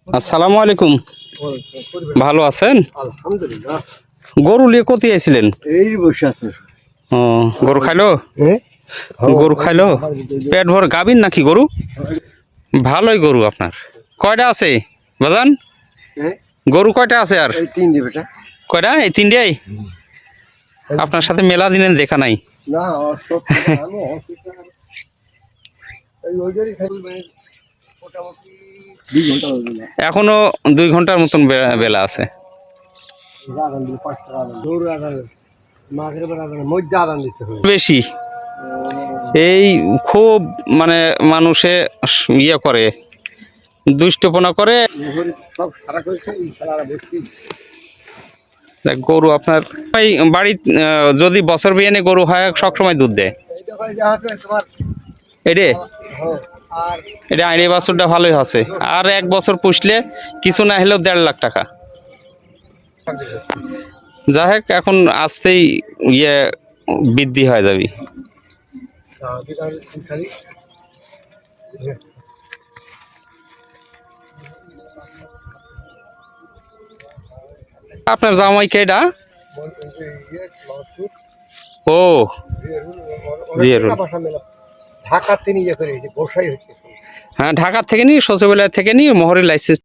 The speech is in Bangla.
আসসালামু আলাইকুম। ভালো আছেন? আলহামদুলিল্লাহ। গরু নিয়ে কোথায় আইছিলেন? এই বসে আছে। ও, গরু খাইলো? গরু খাইলো? পেট ভর গাবিন নাকি গরু? ভালোই গরু আপনার। কয়টা আছে বাজান? গরু কয়টা আছে আর? এই তিন দিবে এটা। কয়টা? এই তিনটাই? আপনার সাথে মেলা দিনের দেখা নাই। না আমি এই ওইটারই খাই মোটামুটি 2 ঘন্টা হয়ে গেল। এখনো 2 ঘন্টার মতন বেলা আছে। আদান দিলে 5 টাকা আদান। দৌড় আদান। মাগরিবের আদান মধ্যে আদান দিতে হবে। বেশি এই খুব মানে মানুষে ইয়ে করে, দুষ্টপনা করে। সব সারা করেছে ইনশাআল্লাহ বেশি। গরু আপনার বাড়ি যদি বছর বিয়ানে গরু হয় সবসময় দুধ দেয়। এই দেখো যা আছে তোমার এরে আর এটা আইনি বছরটা ভালোই আছে, আর 1 বছর পুষলে কিছু না হলেও 1.5 লাখ টাকা। যাই হোক, এখন আসতেই ইয়ে বৃদ্ধি হয়ে যাবে। খালি আপনার জামাই কেডা? ও জিয়ারুল। ঢাকার তিনি ইয়ে করে বসাই হচ্ছে। হ্যাঁ, ঢাকা থেকে নিয়ে সচিবালয় থেকে নিয়ে মোহরের লাইসেন্স